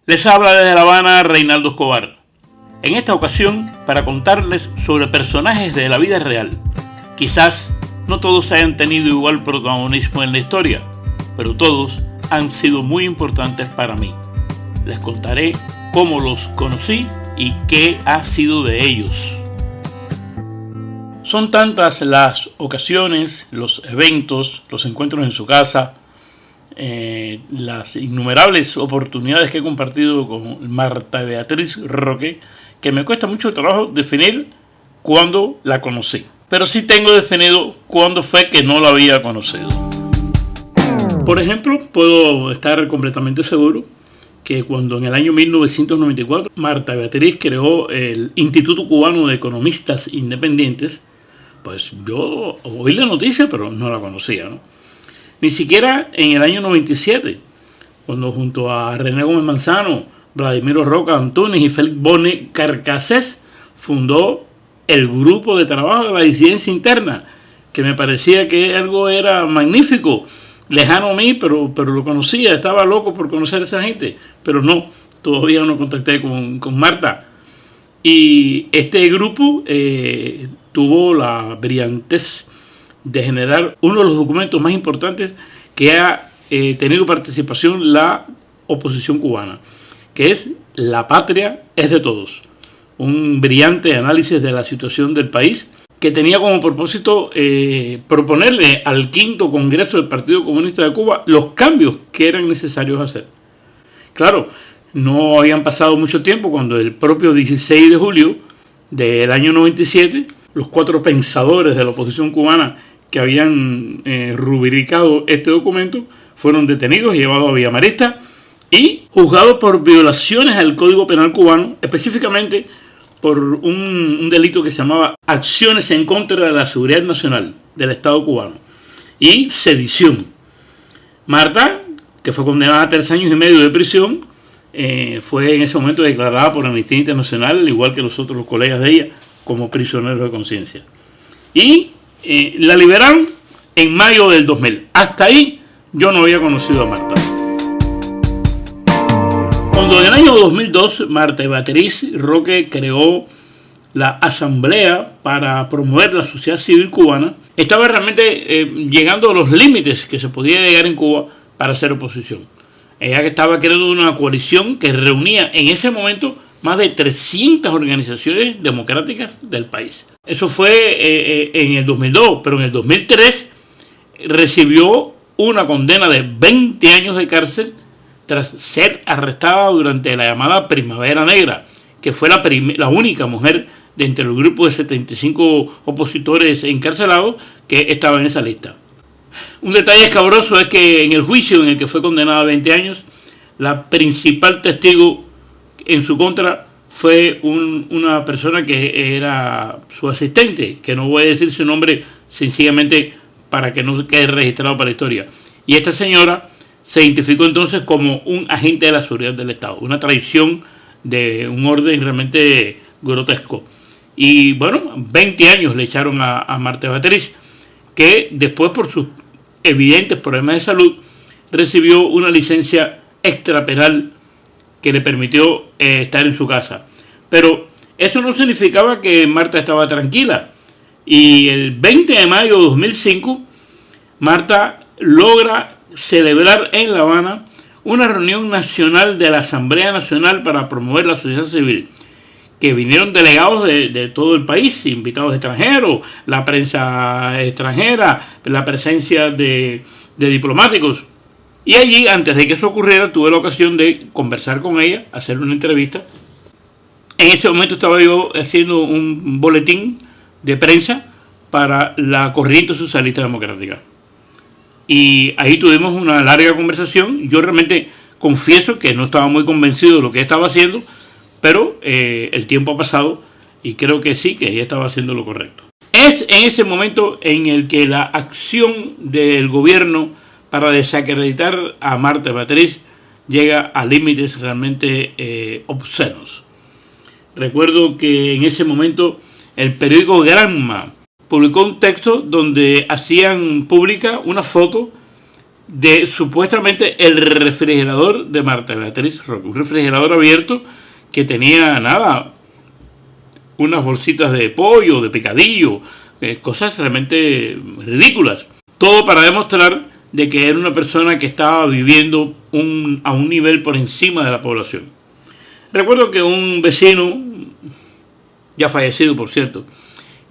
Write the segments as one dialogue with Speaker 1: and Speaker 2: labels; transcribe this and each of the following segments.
Speaker 1: Les habla desde La Habana Reinaldo Escobar. En esta ocasión, para contarles sobre personajes de la vida real. Quizás no todos hayan tenido igual protagonismo en la historia, pero todos han sido muy importantes para mí. Les contaré cómo los conocí y qué ha sido de ellos. Son tantas las ocasiones, los eventos, los encuentros en su casa, las innumerables oportunidades que he compartido con Marta Beatriz Roque, que me cuesta mucho trabajo definir cuándo la conocí. Pero sí tengo definido cuándo fue que no la había conocido. Por ejemplo, puedo estar completamente seguro que cuando en el año 1994 Marta Beatriz creó el Instituto Cubano de Economistas Independientes, pues yo oí la noticia, pero no la conocía, ¿no? Ni siquiera en el año 97, cuando junto a René Gómez Manzano, Vladimiro Roca Antunes y Félix Bone Carcassés fundó el grupo de trabajo de la disidencia interna, que me parecía que algo era magnífico, lejano a mí, pero lo conocía, estaba loco por conocer a esa gente, pero no, todavía no contacté con Marta. Y este grupo tuvo la brillantez de generar uno de los documentos más importantes que ha tenido participación la oposición cubana, que es La Patria es de Todos, un brillante análisis de la situación del país que tenía como propósito proponerle al quinto Congreso del Partido Comunista de Cuba los cambios que eran necesarios hacer. Claro, no habían pasado mucho tiempo cuando el propio 16 de julio del año 97, los cuatro pensadores de la oposición cubana que habían rubricado este documento fueron detenidos y llevados a Villamarista y juzgados por violaciones al Código Penal cubano, específicamente por un delito que se llamaba acciones en contra de la seguridad nacional del Estado cubano y sedición. Marta, que fue condenada a 3 años y medio de prisión, fue en ese momento declarada por Amnistía Internacional, al igual que los otros colegas de ella, como prisioneros de conciencia. Y la liberaron en mayo del 2000. Hasta ahí yo no había conocido a Marta. Cuando en el año 2002 Marta Beatriz Roque creó la Asamblea para promover la sociedad civil cubana, estaba realmente llegando a los límites que se podía llegar en Cuba para hacer oposición. Ella que estaba creando una coalición que reunía en ese momento más de 300 organizaciones democráticas del país. Eso fue en el 2002, pero en el 2003 recibió una condena de 20 años de cárcel tras ser arrestada durante la llamada Primavera Negra, que fue la única mujer de entre el grupo de 75 opositores encarcelados que estaba en esa lista. Un detalle escabroso es que en el juicio en el que fue condenada a 20 años, la principal testigo en su contra fue una persona que era su asistente, que no voy a decir su nombre sencillamente para que no quede registrado para la historia. Y esta señora se identificó entonces como un agente de la seguridad del Estado, una traición de un orden realmente grotesco. Y bueno, 20 años le echaron a Marta Beatriz, que después por sus evidentes problemas de salud recibió una licencia extrapenal que le permitió estar en su casa. Pero eso no significaba que Marta estaba tranquila. Y el 20 de mayo de 2005, Marta logra celebrar en La Habana una reunión nacional de la Asamblea Nacional para promover la sociedad civil, que vinieron delegados de todo el país, invitados extranjeros, la prensa extranjera, la presencia de diplomáticos. Y allí, antes de que eso ocurriera, tuve la ocasión de conversar con ella, hacer una entrevista. En ese momento estaba yo haciendo un boletín de prensa para la Corriente Socialista Democrática. Y ahí tuvimos una larga conversación. Yo realmente confieso que no estaba muy convencido de lo que estaba haciendo, pero el tiempo ha pasado y creo que sí, que ella estaba haciendo lo correcto. Es en ese momento en el que la acción del gobierno para desacreditar a Marta Beatriz llega a límites realmente obscenos. Recuerdo que en ese momento el periódico Granma publicó un texto donde hacían pública una foto de supuestamente el refrigerador de Marta Beatriz Roque. Un refrigerador abierto que tenía nada, unas bolsitas de pollo, de picadillo, cosas realmente ridículas. Todo para demostrar de que era una persona que estaba viviendo a un nivel por encima de la población. Recuerdo que un vecino, ya fallecido por cierto,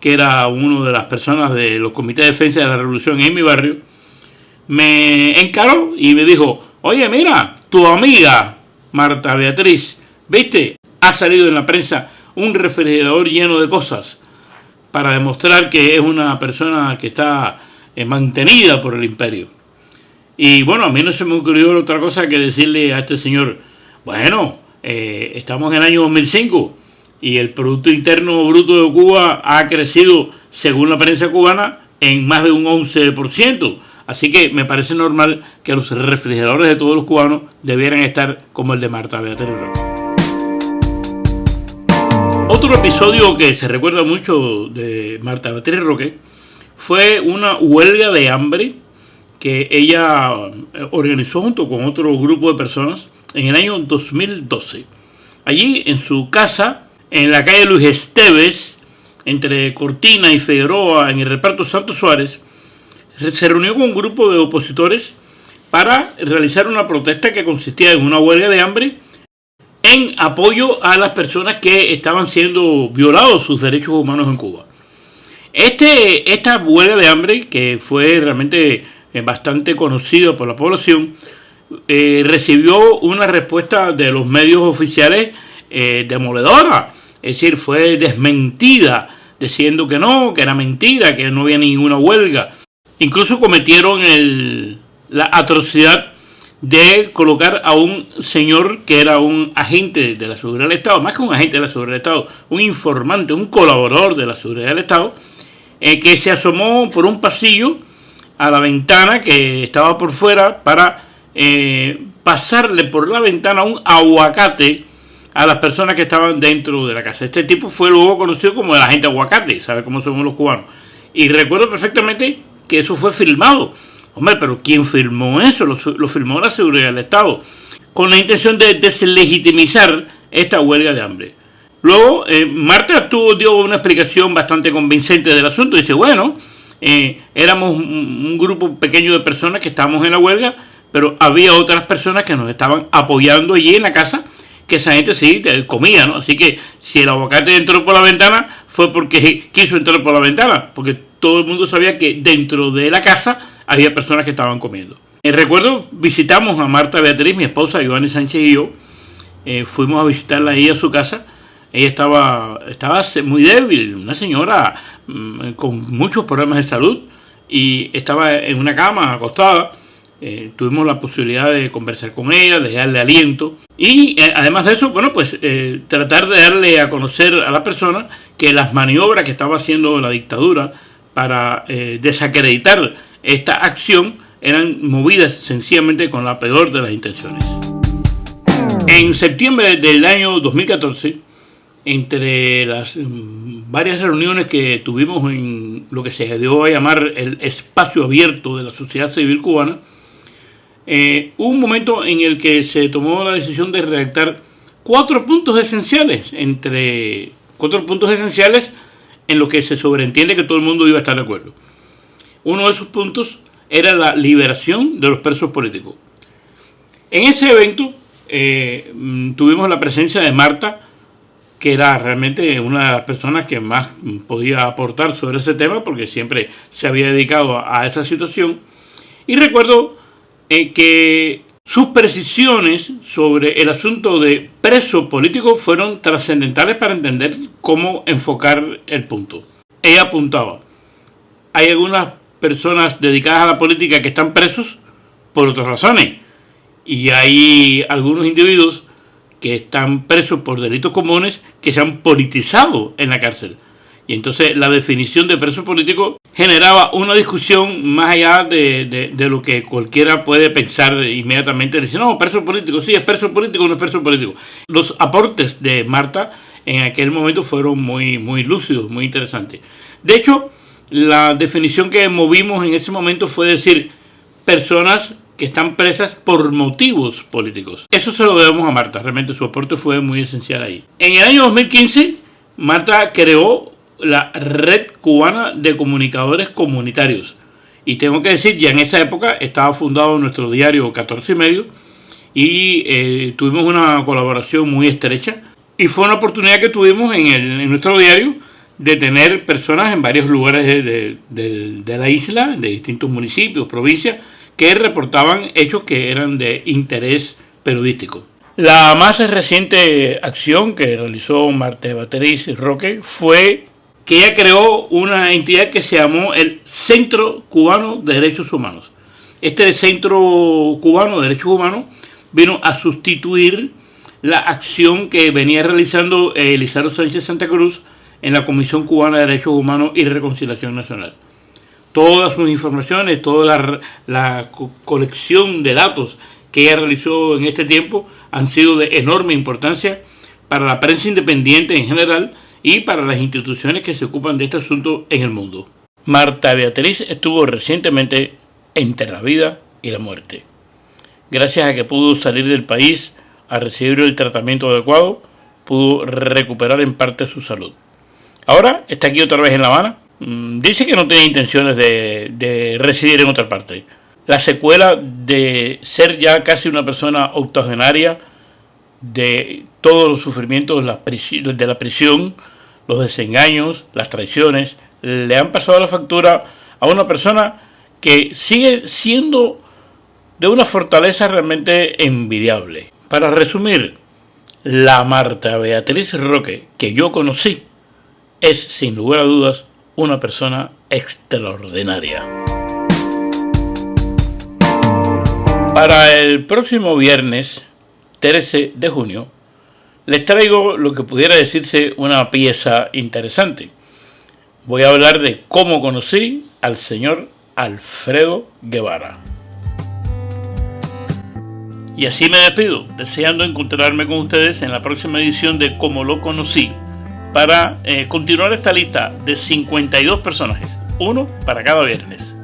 Speaker 1: que era una de las personas de los comités de defensa de la revolución en mi barrio, me encaró y me dijo: oye, mira, tu amiga Marta Beatriz, ¿viste? Ha salido en la prensa un refrigerador lleno de cosas para demostrar que es una persona que está mantenida por el imperio. Y bueno, a mí no se me ocurrió otra cosa que decirle a este señor: bueno, estamos en el año 2005 y el Producto Interno Bruto de Cuba ha crecido, según la prensa cubana, en más de un 11%. Así que me parece normal que los refrigeradores de todos los cubanos debieran estar como el de Marta Beatriz Roque. Otro episodio que se recuerda mucho de Marta Beatriz Roque fue una huelga de hambre que ella organizó junto con otro grupo de personas en el año 2012. Allí en su casa, en la calle Luis Esteves, entre Cortina y Figueroa, en el reparto Santos Suárez, se reunió con un grupo de opositores para realizar una protesta que consistía en una huelga de hambre en apoyo a las personas que estaban siendo violados sus derechos humanos en Cuba. Esta huelga de hambre, que fue realmente bastante conocida por la población, recibió una respuesta de los medios oficiales demoledora. Es decir, fue desmentida, diciendo que no, que era mentira, que no había ninguna huelga. Incluso cometieron la atrocidad de colocar a un señor que era un agente de la seguridad del Estado, más que un agente de la seguridad del Estado, un informante, un colaborador de la seguridad del Estado, que se asomó por un pasillo a la ventana que estaba por fuera para pasarle por la ventana un aguacate a las personas que estaban dentro de la casa. Este tipo fue luego conocido como el agente aguacate, ¿sabe cómo somos los cubanos? Y recuerdo perfectamente que eso fue filmado. Hombre, pero ¿quién filmó eso? Lo filmó la seguridad del Estado, con la intención de deslegitimizar esta huelga de hambre. Luego, Marta dio una explicación bastante convincente del asunto. Dice: bueno, éramos un grupo pequeño de personas que estábamos en la huelga, pero había otras personas que nos estaban apoyando allí en la casa, que esa gente sí comía, ¿no? Así que si el aguacate entró por la ventana, fue porque quiso entrar por la ventana, porque todo el mundo sabía que dentro de la casa había personas que estaban comiendo. Recuerdo, visitamos a Marta Beatriz, mi esposa, Giovanni Sánchez y yo. Fuimos a visitarla ahí a su casa. Ella estaba muy débil, una señora con muchos problemas de salud, y estaba en una cama acostada. Tuvimos la posibilidad de conversar con ella, de darle aliento, y además de eso, bueno, pues tratar de darle a conocer a la persona que las maniobras que estaba haciendo la dictadura para desacreditar esta acción eran movidas sencillamente con la peor de las intenciones. En septiembre del año 2014, entre las varias reuniones que tuvimos en lo que se dio a llamar el espacio abierto de la sociedad civil cubana, hubo un momento en el que se tomó la decisión de redactar 4 puntos esenciales, en lo que se sobreentiende que todo el mundo iba a estar de acuerdo. Uno de esos puntos era la liberación de los presos políticos. En ese evento tuvimos la presencia de Marta, que era realmente una de las personas que más podía aportar sobre ese tema, porque siempre se había dedicado a esa situación. Y recuerdo que sus precisiones sobre el asunto de preso político fueron trascendentales para entender cómo enfocar el punto. Ella apuntaba: hay algunas personas dedicadas a la política que están presos por otras razones, y hay algunos individuos que están presos por delitos comunes que se han politizado en la cárcel. Y entonces la definición de preso político generaba una discusión más allá de lo que cualquiera puede pensar inmediatamente. Dice: no, preso político, sí, es preso político, no es preso político. Los aportes de Marta en aquel momento fueron muy, muy lúcidos, muy interesantes. De hecho, la definición que movimos en ese momento fue decir: personas que están presas por motivos políticos. Eso se lo debemos a Marta, realmente su aporte fue muy esencial ahí. En el año 2015, Marta creó la Red Cubana de Comunicadores Comunitarios. Y tengo que decir, ya en esa época estaba fundado nuestro diario 14 y medio y tuvimos una colaboración muy estrecha. Y fue una oportunidad que tuvimos en nuestro diario de tener personas en varios lugares de la isla, de distintos municipios, provincias, que reportaban hechos que eran de interés periodístico. La más reciente acción que realizó Marta Beatriz Roque fue que ella creó una entidad que se llamó el Centro Cubano de Derechos Humanos. Este Centro Cubano de Derechos Humanos vino a sustituir la acción que venía realizando Elizardo Sánchez Santa Cruz en la Comisión Cubana de Derechos Humanos y Reconciliación Nacional. Todas sus informaciones, toda la colección de datos que ella realizó en este tiempo han sido de enorme importancia para la prensa independiente en general y para las instituciones que se ocupan de este asunto en el mundo. Marta Beatriz estuvo recientemente entre la vida y la muerte. Gracias a que pudo salir del país a recibir el tratamiento adecuado, pudo recuperar en parte su salud. Ahora está aquí otra vez en La Habana. Dice que no tiene intenciones de residir en otra parte. La secuela de ser ya casi una persona octogenaria, de todos los sufrimientos de la prisión, los desengaños, las traiciones, le han pasado la factura a una persona que sigue siendo de una fortaleza realmente envidiable. Para resumir, la Marta Beatriz Roque que yo conocí es, sin lugar a dudas, una persona extraordinaria. Para el próximo viernes 13 de junio, les traigo lo que pudiera decirse una pieza interesante. Voy a hablar de cómo conocí al señor Alfredo Guevara. Y así me despido, deseando encontrarme con ustedes en la próxima edición de Cómo lo conocí, para continuar esta lista de 52 personajes, uno para cada viernes.